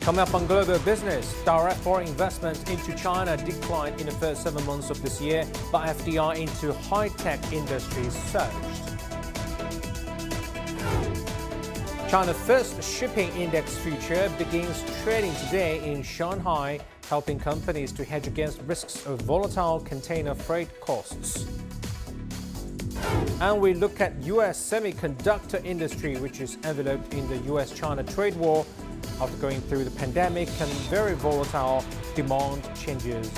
Coming up on Global Business, direct foreign investment into China declined in the first 7 months of this year, but FDI into high-tech industries surged. China's first shipping index future begins trading today in Shanghai, helping companies to hedge against risks of volatile container freight costs. And we look at U.S. semiconductor industry, which is enveloped in the U.S.-China trade war after going through the pandemic and very volatile demand changes.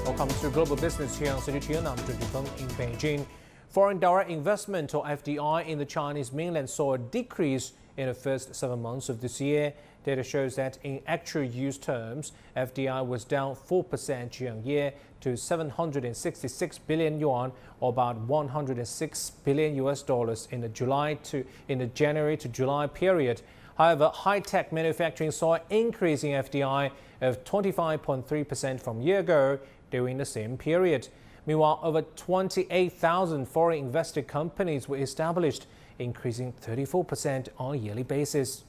Welcome to Global Business here on CGTN. I'm Zheng Feng in Beijing. Foreign direct investment, or FDI, in the Chinese mainland saw a decrease in the first 7 months of this year. Data shows that in actual use terms, FDI was down 4% year-on-year to 766 billion yuan, or about 106 billion US dollars in the January to July period. However, high-tech manufacturing saw an increase in FDI of 25.3% from a year ago during the same period. Meanwhile, over 28,000 foreign invested companies were established, increasing 34% on a yearly basis.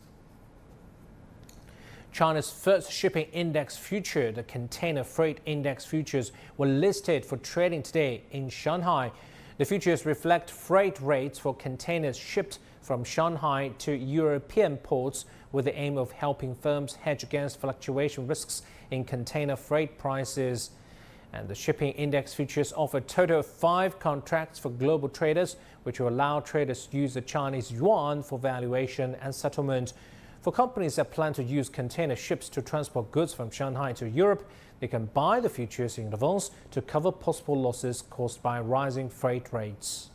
China's first shipping index future, the container freight index futures, were listed for trading today in Shanghai. The futures reflect freight rates for containers shipped from Shanghai to European ports with the aim of helping firms hedge against fluctuation risks in container freight prices. And the shipping index futures offer a total of 5 contracts for global traders, which will allow traders to use the Chinese yuan for valuation and settlement. For companies that plan to use container ships to transport goods from Shanghai to Europe, they can buy the futures in advance to cover possible losses caused by rising freight rates.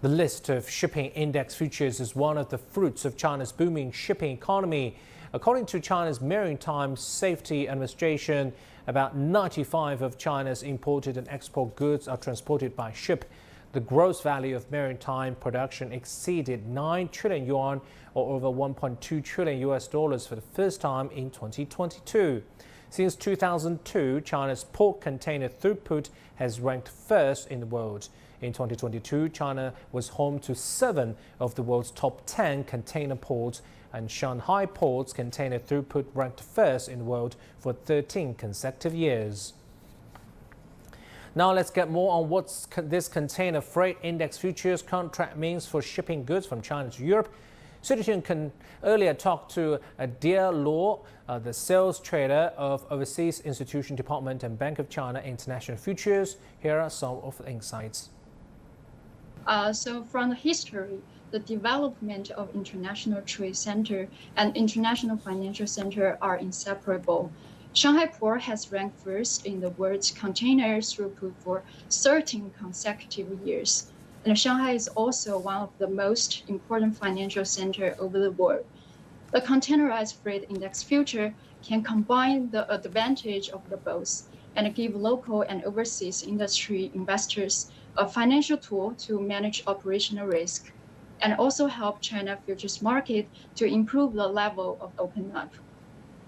The list of shipping index futures is one of the fruits of China's booming shipping economy. According to China's Maritime Safety Administration, about 95% of China's imported and export goods are transported by ship. The gross value of maritime production exceeded 9 trillion yuan, or over 1.2 trillion US dollars for the first time in 2022. Since 2002, China's port container throughput has ranked first in the world. In 2022, China was home to 7 of the world's top 10 container ports, and Shanghai Port's container throughput ranked first in the world for 13 consecutive years. Now let's get more on what this container freight index futures contract means for shipping goods from China to Europe. CGTN earlier talked to Dear Law, the sales trader of Overseas Institution Department and Bank of China International Futures. Here are some of the insights. So from the history, the development of International Trade Center and International Financial Center are inseparable. Shanghai Port has ranked first in the world's container throughput for 13 consecutive years. And Shanghai is also one of the most important financial centers over the world. The containerized freight index future can combine the advantage of the both and give local and overseas industry investors a financial tool to manage operational risk, and also help China futures market to improve the level of open up.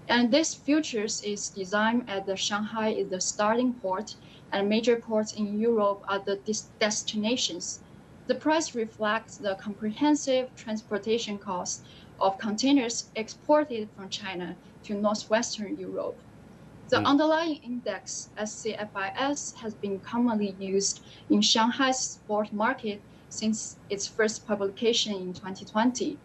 And this futures is designed at the Shanghai is the starting port, and major ports in Europe are the destinations. The price reflects the comprehensive transportation costs of containers exported from China to northwestern Europe. The underlying index, SCFIS, has been commonly used in Shanghai's spot market since its first publication in 2020.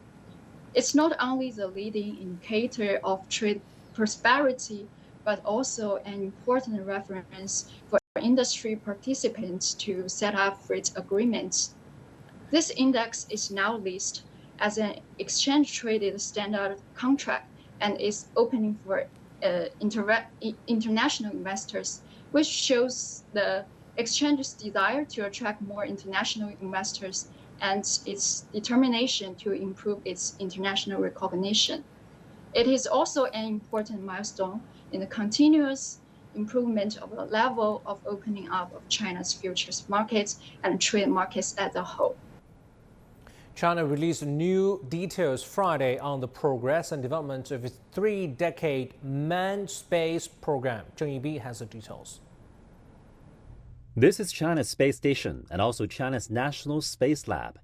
It's not only the leading indicator of trade prosperity, but also an important reference for industry participants to set up freight agreements. This index is now listed as an exchange-traded standard contract and is opening for international investors, which shows the exchange's desire to attract more international investors and its determination to improve its international recognition. It is also an important milestone in the continuous improvement of the level of opening up of China's futures markets and trade markets as a whole. China released new details Friday on the progress and development of its 3-decade manned space program. Zheng Yibi has the details. This is China's space station and also China's National Space Lab.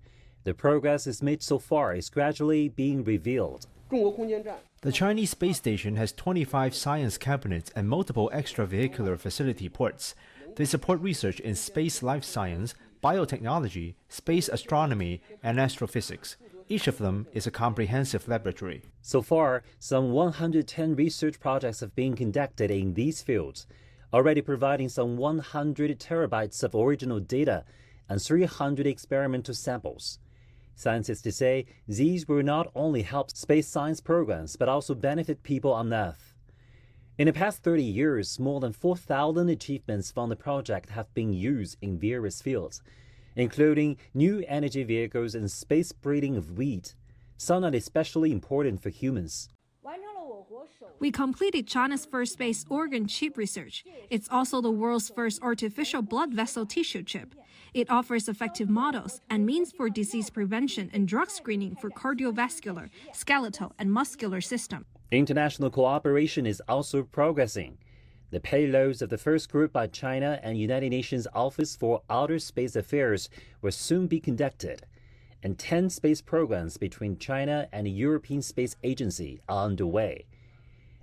The progress is made so far is gradually being revealed. The Chinese space station has 25 science cabinets and multiple extravehicular facility ports. They support research in space life science, biotechnology, space astronomy, and astrophysics. Each of them is a comprehensive laboratory. So far, some 110 research projects have been conducted in these fields, already providing some 100 terabytes of original data and 300 experimental samples. Scientists say these will not only help space science programs, but also benefit people on Earth. In the past 30 years, more than 4,000 achievements from the project have been used in various fields, including new energy vehicles and space breeding of wheat, some are especially important for humans. We completed China's first space organ chip research. It's also the world's first artificial blood vessel tissue chip. It offers effective models and means for disease prevention and drug screening for cardiovascular, skeletal, and muscular system. International cooperation is also progressing. The payloads of the first group by China and United Nations Office for Outer Space Affairs will soon be conducted, and 10 space programs between China and the European Space Agency are underway.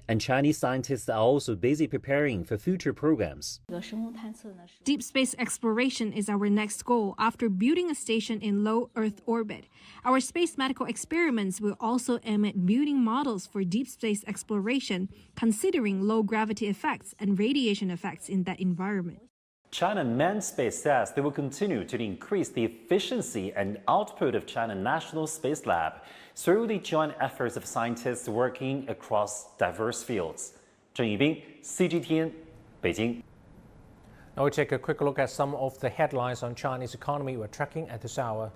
And Chinese scientists are also busy preparing for future programs. Deep space exploration is our next goal after building a station in low Earth orbit. Our space medical experiments will also aim at building models for deep space exploration, considering low gravity effects and radiation effects in that environment. China Manned Space says they will continue to increase the efficiency and output of China National Space Lab through the joint efforts of scientists working across diverse fields. Zheng Yibing, CGTN, Beijing. Now we take a quick look at some of the headlines on Chinese economy we're tracking at this hour.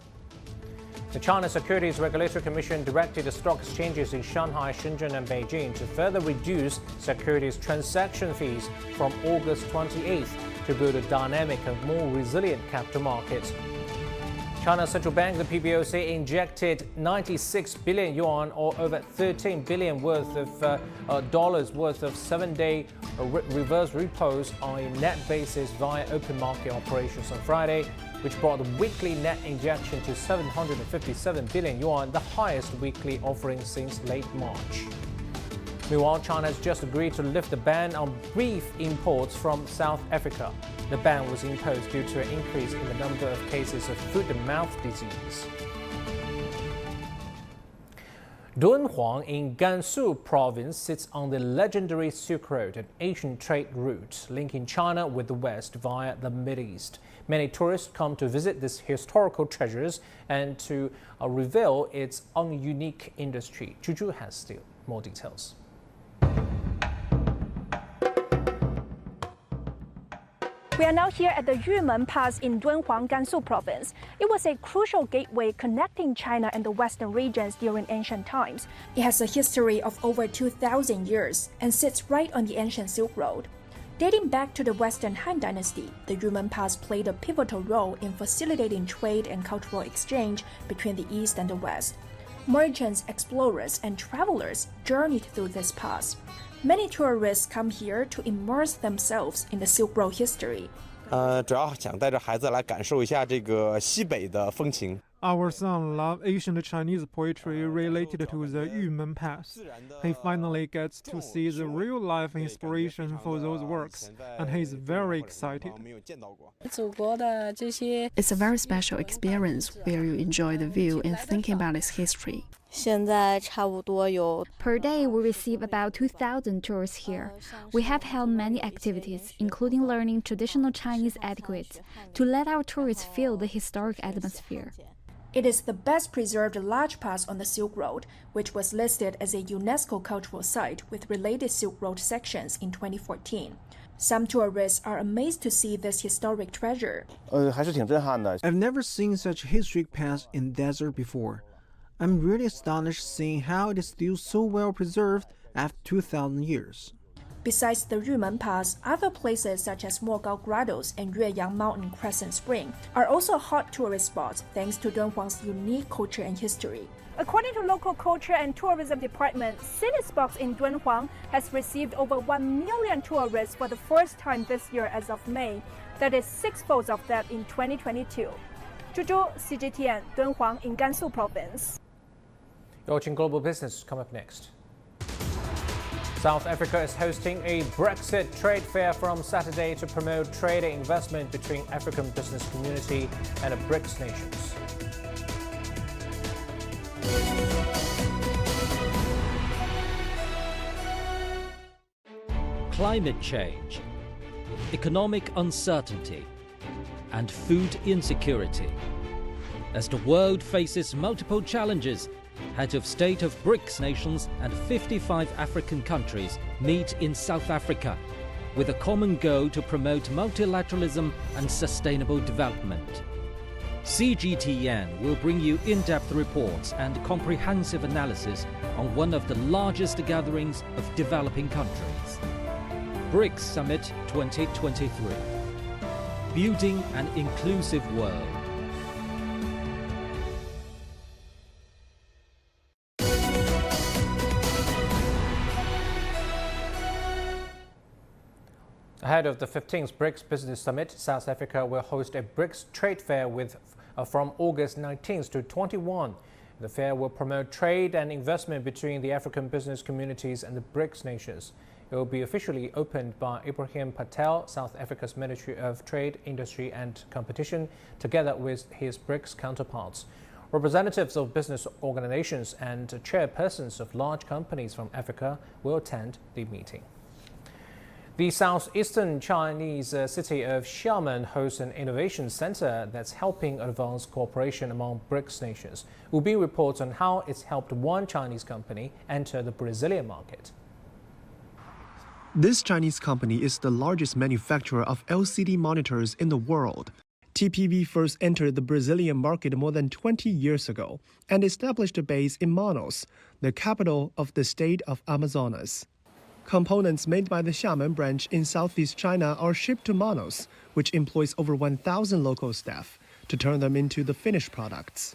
The China Securities Regulatory Commission directed the stock exchanges in Shanghai, Shenzhen and Beijing to further reduce securities transaction fees from August 28th to build a dynamic and more resilient capital market. China's central bank, the PBOC, injected 96 billion yuan, or over 13 billion worth of dollars worth of 7-day reverse repos on a net basis via open market operations on Friday, which brought the weekly net injection to 757 billion yuan, the highest weekly offering since late March. Meanwhile, China has just agreed to lift the ban on beef imports from South Africa. The ban was imposed due to an increase in the number of cases of foot-and-mouth disease. Dunhuang in Gansu province sits on the legendary Silk Road, an ancient trade route linking China with the West via the Mideast. Many tourists come to visit these historical treasures and to reveal its own unique industry. Juju has still more details. We are now here at the Yumen Pass in Dunhuang, Gansu province. It was a crucial gateway connecting China and the western regions during ancient times. It has a history of over 2,000 years and sits right on the ancient Silk Road. Dating back to the Western Han Dynasty, the Yumen Pass played a pivotal role in facilitating trade and cultural exchange between the East and the West. Merchants, explorers, and travelers journeyed through this pass. Many tourists come here to immerse themselves in the Silk Road history. 主要想带着孩子来感受一下这个西北的风情。 Our son loves ancient Chinese poetry related to the Yumen Pass. He finally gets to see the real-life inspiration for those works, and he's very excited. It's a very special experience where you enjoy the view and thinking about its history. Per day, we receive about 2,000 tourists here. We have held many activities, including learning traditional Chinese etiquette, to let our tourists feel the historic atmosphere. It is the best preserved large pass on the Silk Road, which was listed as a UNESCO cultural site with related Silk Road sections in 2014. Some tourists are amazed to see this historic treasure. I've never seen such a historic pass in desert before. I'm really astonished seeing how it is still so well preserved after 2,000 years. Besides the Yumen Pass, other places such as Mogao Grottos and Yueyang Mountain Crescent Spring are also hot tourist spots thanks to Dunhuang's unique culture and history. According to local culture and tourism department, City Box in Dunhuang has received over 1 million tourists for the first time this year as of May. That is 6-fold of that in 2022. Zhuzhu, CGTN, Dunhuang in Gansu Province. You're watching Global Business. Come up next. South Africa is hosting a Brexit trade fair from Saturday to promote trade and investment between African business community and the BRICS nations. Climate change, economic uncertainty, and food insecurity. As the world faces multiple challenges, heads of state of BRICS nations and 55 African countries meet in South Africa with a common goal to promote multilateralism and sustainable development. CGTN will bring you in-depth reports and comprehensive analysis on one of the largest gatherings of developing countries. BRICS Summit 2023. Building an inclusive world. Ahead of the 15th BRICS Business Summit, South Africa will host a BRICS trade fair from August 19th to 21. The fair will promote trade and investment between the African business communities and the BRICS nations. It will be officially opened by Ibrahim Patel, South Africa's Ministry of Trade, Industry and Competition, together with his BRICS counterparts. Representatives of business organizations and chairpersons of large companies from Africa will attend the meeting. The southeastern Chinese city of Xiamen hosts an innovation center that's helping advance cooperation among BRICS nations. Wu Bin reports on how it's helped one Chinese company enter the Brazilian market. This Chinese company is the largest manufacturer of LCD monitors in the world. TPV first entered the Brazilian market more than 20 years ago and established a base in Manaus, the capital of the state of Amazonas. Components made by the Xiamen branch in southeast China are shipped to Manaus, which employs over 1,000 local staff, to turn them into the finished products.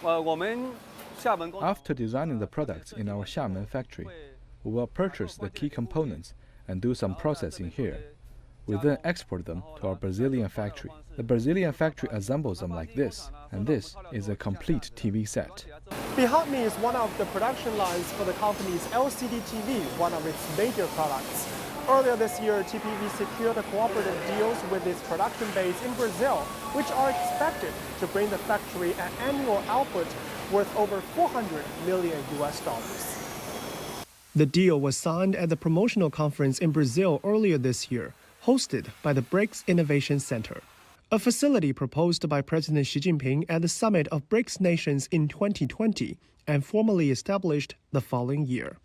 After designing the products in our Xiamen factory, we will purchase the key components and do some processing here. We then export them to our Brazilian factory. The Brazilian factory assembles them like this, and this is a complete TV set. Behind me is one of the production lines for the company's LCD TV, one of its major products. Earlier this year, TPV secured cooperative deals with its production base in Brazil, which are expected to bring the factory an annual output worth over $400 million. The deal was signed at the promotional conference in Brazil earlier this year, hosted by the BRICS Innovation Center, a facility proposed by President Xi Jinping at the Summit of BRICS Nations in 2020 and formally established the following year.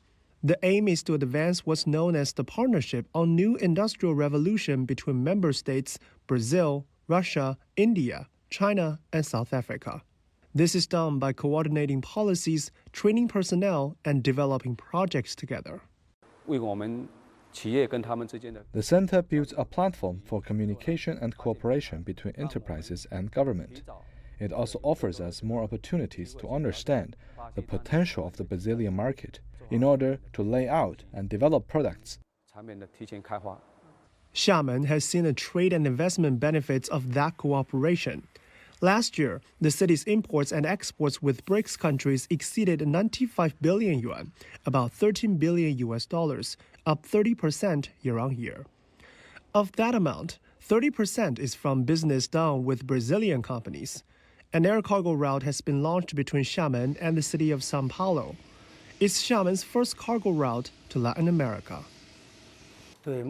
The aim is to advance what's known as the Partnership on New Industrial Revolution between member states Brazil, Russia, India, China, and South Africa. This is done by coordinating policies, training personnel, and developing projects together. The center builds a platform for communication and cooperation between enterprises and government. It also offers us more opportunities to understand the potential of the Brazilian market in order to lay out and develop products. Xiamen has seen the trade and investment benefits of that cooperation. Last year, the city's imports and exports with BRICS countries exceeded 95 billion yuan, about $13 billion, up 30% year-on-year. Of that amount, 30% is from business done with Brazilian companies. An air cargo route has been launched between Xiamen and the city of São Paulo. It's Xiamen's first cargo route to Latin America. The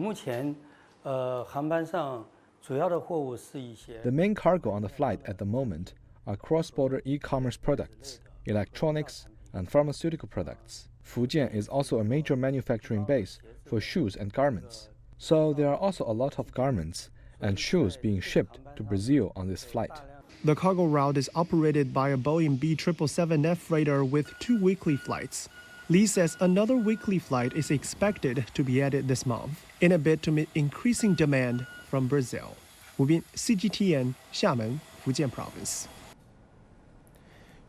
main cargo on the flight at the moment are cross-border e-commerce products, electronics, and pharmaceutical products. Fujian is also a major manufacturing base for shoes and garments. So there are also a lot of garments and shoes being shipped to Brazil on this flight. The cargo route is operated by a Boeing B777F freighter with 2 weekly flights. Li says another weekly flight is expected to be added this month in a bid to meet increasing demand from Brazil. Wu Bin, CGTN, Xiamen, Fujian Province.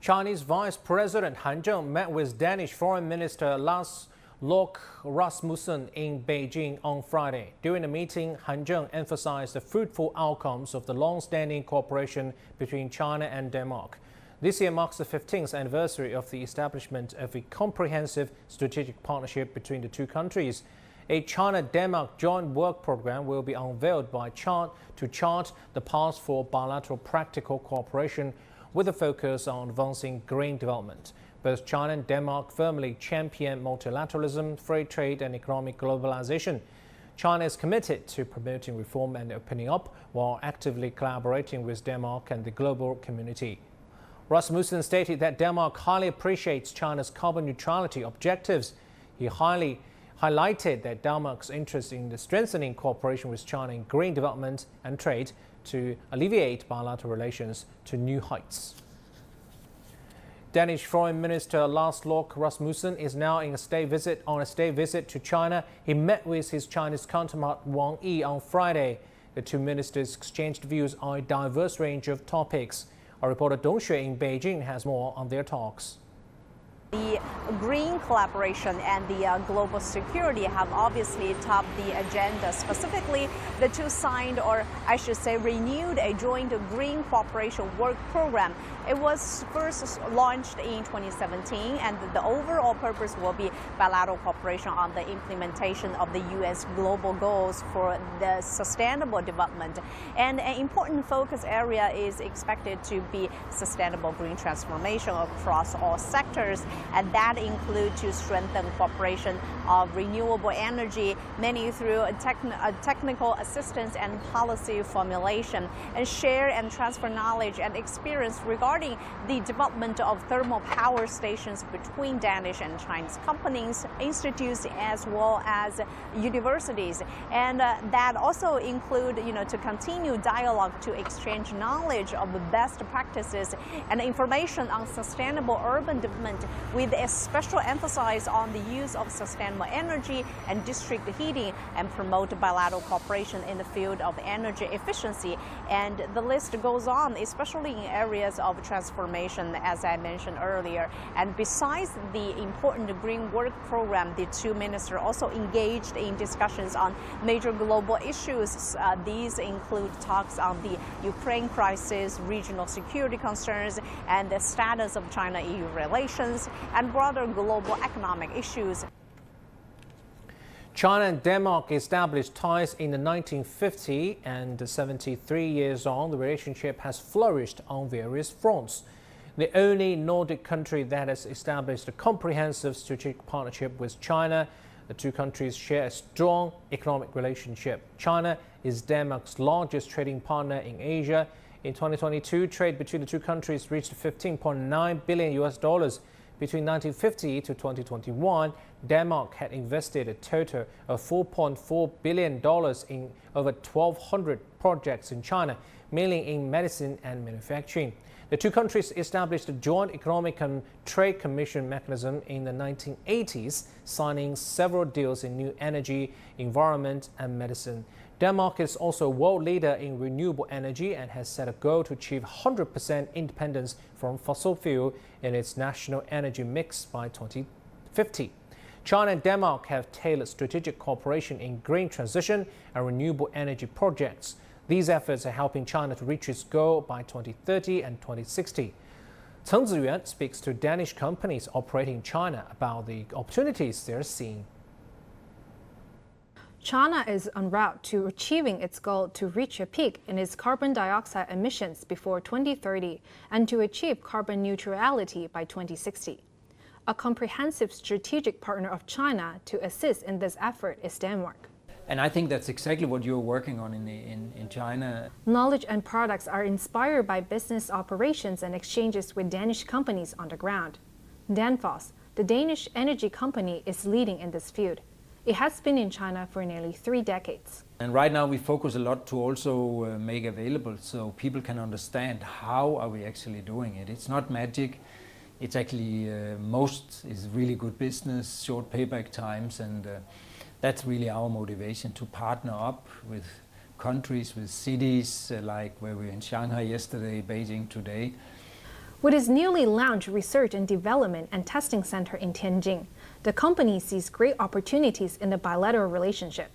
Chinese Vice President Han Zheng met with Danish Foreign Minister Lars Lok Rasmussen in Beijing on Friday. During the meeting, Han Zheng emphasized the fruitful outcomes of the long-standing cooperation between China and Denmark. This year marks the 15th anniversary of the establishment of a comprehensive strategic partnership between the two countries. A China-Denmark joint work program will be unveiled to chart the path for bilateral practical cooperation with a focus on advancing green development. Both China and Denmark firmly champion multilateralism, free trade and economic globalization. China is committed to promoting reform and opening up while actively collaborating with Denmark and the global community. Rasmussen stated that Denmark highly appreciates China's carbon neutrality objectives. He highlighted that Denmark's interest in the strengthening cooperation with China in green development and trade to alleviate bilateral relations to new heights. Danish Foreign Minister Lars Løkke Rasmussen is now on a state visit to China. He met with his Chinese counterpart Wang Yi on Friday. The two ministers exchanged views on a diverse range of topics. Our reporter Dong Xue in Beijing has more on their talks. The green collaboration and the global security have obviously topped the agenda. Specifically, the two signed, or I should say renewed, a joint green cooperation work program. It was first launched in 2017, and the overall purpose will be bilateral cooperation on the implementation of the U.S. global goals for the sustainable development. And an important focus area is expected to be sustainable green transformation across all sectors, and that includes to strengthen cooperation of renewable energy, mainly through technical assistance and policy formulation, and share and transfer knowledge and experience regarding the development of thermal power stations between Danish and Chinese companies, institutes, as well as universities. And that also include, to continue dialogue to exchange knowledge of the best practices and information on sustainable urban development, with a special emphasis on the use of sustainable energy and district heating, and promote bilateral cooperation in the field of energy efficiency. And the list goes on, especially in areas of transformation, as I mentioned earlier. And besides the important green work program, the two ministers also engaged in discussions on major global issues. These include talks on the Ukraine crisis, regional security concerns, and the status of China-EU relations, and broader global economic issues. China and Denmark established ties in the 1950s, and 73 years on, the relationship has flourished on various fronts. The only Nordic country that has established a comprehensive strategic partnership with China, the two countries share a strong economic relationship. China is Denmark's largest trading partner in Asia. In 2022, trade between the two countries reached $15.9 billion. Between 1950 to 2021, Denmark had invested a total of $4.4 billion in over 1,200 projects in China, mainly in medicine and manufacturing. The two countries established a joint economic and trade commission mechanism in the 1980s, signing several deals in new energy, environment, and medicine. Denmark is also a world leader in renewable energy and has set a goal to achieve 100% independence from fossil fuel in its national energy mix by 2050. China and Denmark have tailored strategic cooperation in green transition and renewable energy projects. These efforts are helping China to reach its goal by 2030 and 2060. Cheng Ziyuan speaks to Danish companies operating in China about the opportunities they're seeing. China is en route to achieving its goal to reach a peak in its carbon dioxide emissions before 2030 and to achieve carbon neutrality by 2060. A comprehensive strategic partner of China to assist in this effort is Denmark. And I think that's exactly what you're working on in China. Knowledge and products are inspired by business operations and exchanges with Danish companies on the ground. Danfoss, the Danish energy company, is leading in this field. It has been in China for nearly 3 decades. And right now we focus a lot to also make available so people can understand how are we actually doing it. It's not magic. It's actually most is really good business, short payback times, and that's really our motivation, to partner up with countries, with cities like where we were in Shanghai yesterday, Beijing today. With its newly launched Research and Development and Testing Center in Tianjin, The company sees great opportunities in the bilateral relationship.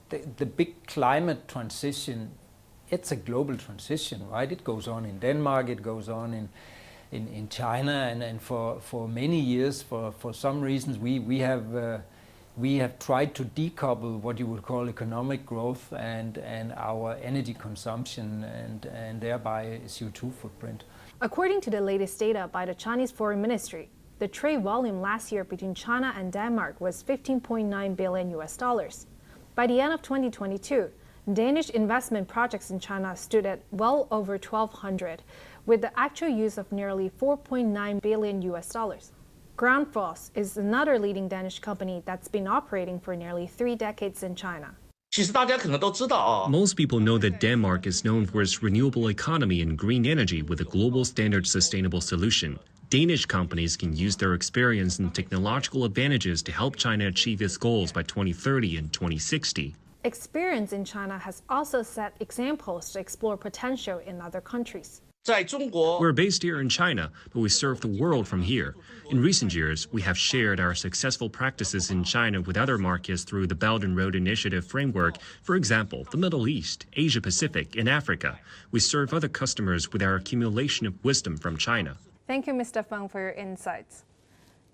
The big climate transition, it's a global transition, right? It goes on in Denmark, it goes on in China, and for many years, for some reasons, we have tried to decouple what you would call economic growth and our energy consumption and thereby CO2 footprint. According to the latest data by the Chinese Foreign Ministry, the trade volume last year between China and Denmark was $15.9 billion. By the end of 2022, Danish investment projects in China stood at well over 1,200, with the actual use of nearly $4.9 billion. Grundfos is another leading Danish company that's been operating for nearly 3 decades in China. Most people know that Denmark is known for its renewable economy and green energy with a global standard sustainable solution. Danish companies can use their experience and technological advantages to help China achieve its goals by 2030 and 2060. Experience in China has also set examples to explore potential in other countries. We're based here in China, but we serve the world from here. In recent years, we have shared our successful practices in China with other markets through the Belt and Road Initiative framework. For example, the Middle East, Asia Pacific, and Africa. We serve other customers with our accumulation of wisdom from China. Thank you, Mr. Feng, for your insights.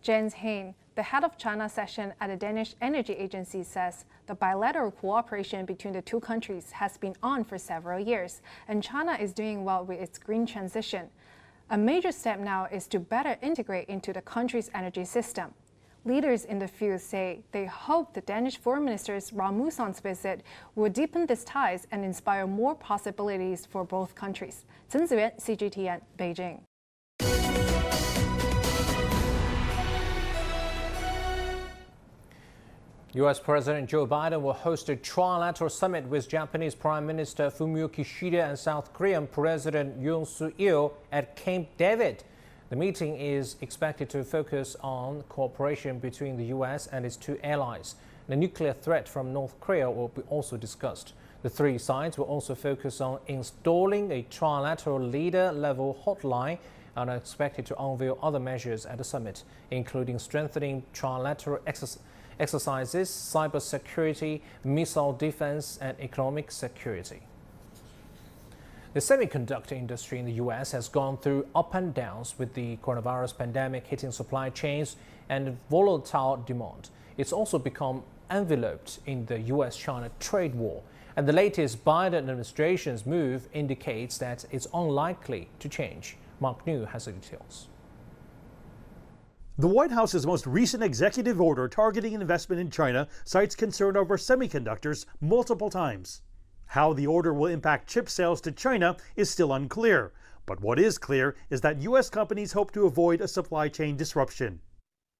Jens Hein, the head of China section at the Danish Energy Agency, says the bilateral cooperation between the two countries has been on for several years, and China is doing well with its green transition. A major step now is to better integrate into the country's energy system. Leaders in the field say they hope the Danish Foreign Minister's Rasmussen's visit will deepen these ties and inspire more possibilities for both countries. Chen Ziyuan, CGTN, Beijing. U.S. President Joe Biden will host a trilateral summit with Japanese Prime Minister Fumio Kishida and South Korean President Yoon Suk-yeol at Camp David. The meeting is expected to focus on cooperation between the U.S. and its two allies. The nuclear threat from North Korea will be also discussed. The three sides will also focus on installing a trilateral leader-level hotline and are expected to unveil other measures at the summit, including strengthening trilateral exercises, cybersecurity, missile defense, and economic security. The semiconductor industry in the U.S. has gone through up and downs with the coronavirus pandemic hitting supply chains and volatile demand. It's also become enveloped in the U.S.-China trade war. And the latest Biden administration's move indicates that it's unlikely to change. Mark New has the details. The White House's most recent executive order targeting investment in China cites concern over semiconductors multiple times. How the order will impact chip sales to China is still unclear, but what is clear is that U.S. companies hope to avoid a supply chain disruption.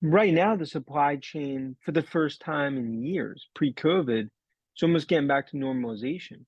Right now, the supply chain, for the first time in years, pre-COVID, is almost getting back to normalization.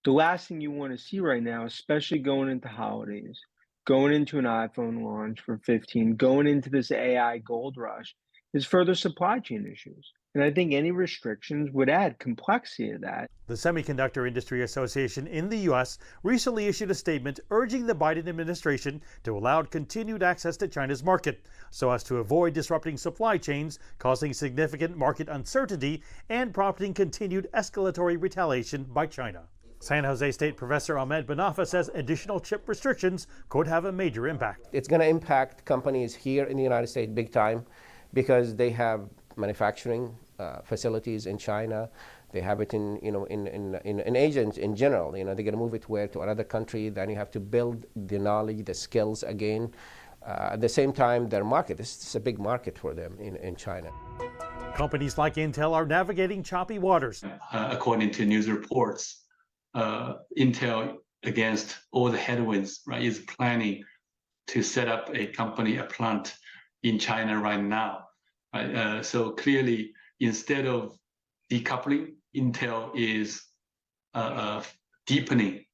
The last thing you want to see right now, especially going into holidays, going into an iPhone launch for 15, going into this AI gold rush, is further supply chain issues. And I think any restrictions would add complexity to that. The Semiconductor Industry Association in the U.S. recently issued a statement urging the Biden administration to allow continued access to China's market so as to avoid disrupting supply chains, causing significant market uncertainty, and prompting continued escalatory retaliation by China. San Jose State Professor Ahmed Banafa says additional chip restrictions could have a major impact. It's going to impact companies here in the United States big time because they have manufacturing facilities in China. They have it in Asia in general. They're going to move it to another country. Then you have to build the knowledge, the skills again. At the same time, their market, this is a big market for them in China. Companies like Intel are navigating choppy waters. According to news reports, Intel, against all the headwinds, right, is planning to set up a plant in China right now. Right? So clearly, instead of decoupling, Intel is deepening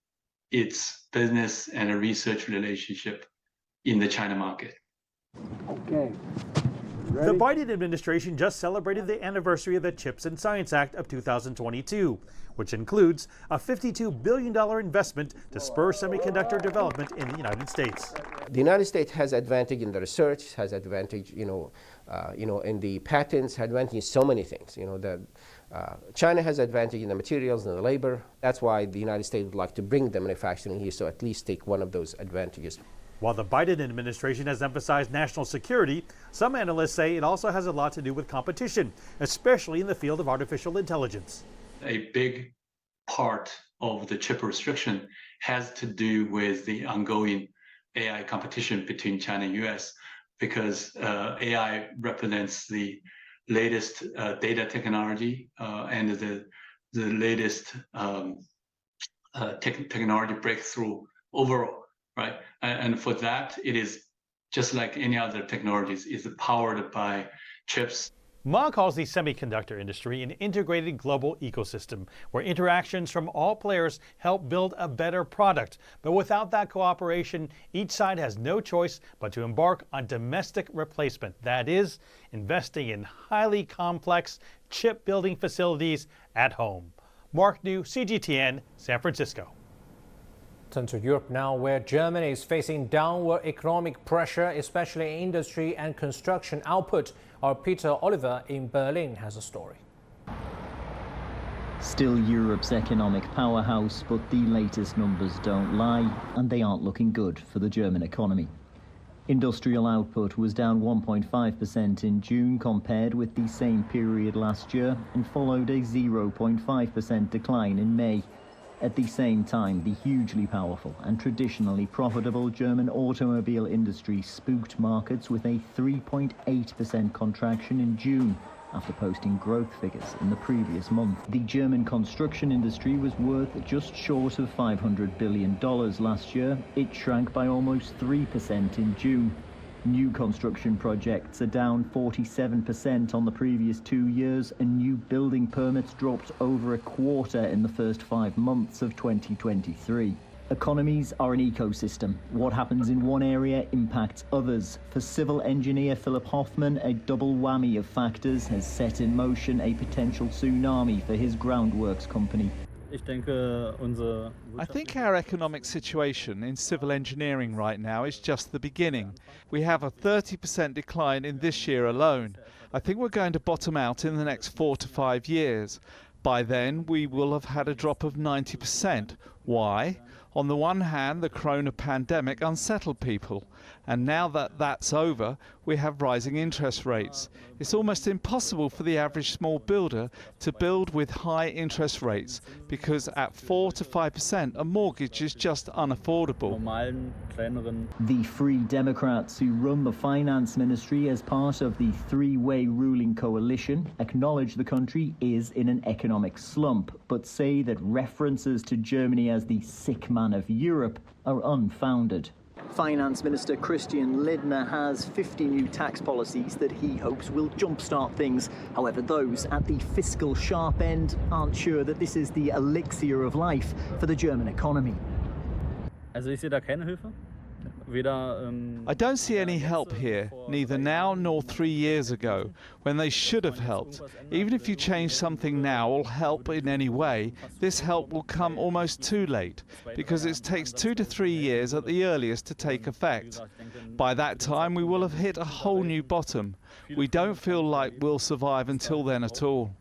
its business and research relationship in the China market. Okay. The Biden administration just celebrated the anniversary of the CHIPS and Science Act of 2022, which includes a $52 billion investment to spur semiconductor development in the United States. The United States has advantage in the research, has advantage, in the patents, has advantage in so many things. China has advantage in the materials and the labor. That's why the United States would like to bring the manufacturing here, so at least take one of those advantages. While the Biden administration has emphasized national security, some analysts say it also has a lot to do with competition, especially in the field of artificial intelligence. A big part of the chip restriction has to do with the ongoing AI competition between China and US, because AI represents the latest data technology and the latest technology breakthrough overall. Right, and for that, it is just like any other technologies, is powered by chips. Ma calls the semiconductor industry an integrated global ecosystem where interactions from all players help build a better product. But without that cooperation, each side has no choice but to embark on domestic replacement. That is, investing in highly complex chip building facilities at home. Mark New, CGTN, San Francisco. Turn to Europe now, where Germany is facing downward economic pressure, especially in industry and construction output. Our Peter Oliver in Berlin has a story. Still Europe's economic powerhouse, but the latest numbers don't lie, and they aren't looking good for the German economy. Industrial output was down 1.5% in June compared with the same period last year, and followed a 0.5% decline in May. At the same time, the hugely powerful and traditionally profitable German automobile industry spooked markets with a 3.8% contraction in June, after posting growth figures in the previous month. The German construction industry was worth just short of $500 billion last year. It shrank by almost 3% in June. New construction projects are down 47% on the previous 2 years, and new building permits dropped over a quarter in the first 5 months of 2023. Economies are an ecosystem. What happens in one area impacts others. For civil engineer Philip Hoffman, a double whammy of factors has set in motion a potential tsunami for his groundworks company. I think our economic situation in civil engineering right now is just the beginning. We have a 30% decline in this year alone. I think we're going to bottom out in the next 4 to 5 years. By then, we will have had a drop of 90%. Why? On the one hand, the corona pandemic unsettled people, and now that that's over, we have rising interest rates. It's almost impossible for the average small builder to build with high interest rates, because at 4 to 5%, a mortgage is just unaffordable. The Free Democrats, who run the finance ministry as part of the three-way ruling coalition, acknowledge the country is in an economic slump, but say that references to Germany as the sick man of Europe are unfounded. Finance Minister Christian Lindner has 50 new tax policies that he hopes will jumpstart things. However, those at the fiscal sharp end aren't sure that this is the elixir of life for the German economy. I don't see any help here, neither now nor 3 years ago, when they should have helped. Even if you change something now or help in any way, this help will come almost too late, because it takes 2 to 3 years at the earliest to take effect. By that time, we will have hit a whole new bottom. We don't feel like we'll survive until then at all.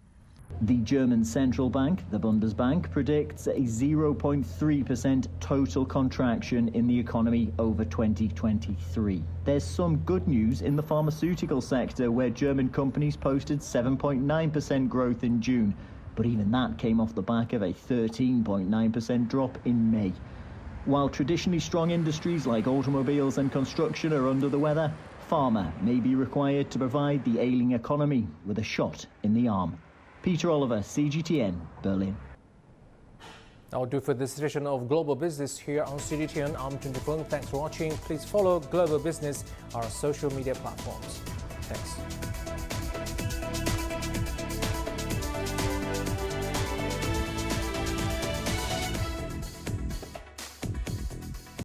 The German central bank, the Bundesbank, predicts a 0.3% total contraction in the economy over 2023. There's some good news in the pharmaceutical sector, where German companies posted 7.9% growth in June, but even that came off the back of a 13.9% drop in May. While traditionally strong industries like automobiles and construction are under the weather, pharma may be required to provide the ailing economy with a shot in the arm. Peter Oliver, CGTN, Berlin. That'll do for this edition of Global Business here on CGTN. I'm Jun Feng. Thanks for watching. Please follow Global Business on our social media platforms. Thanks.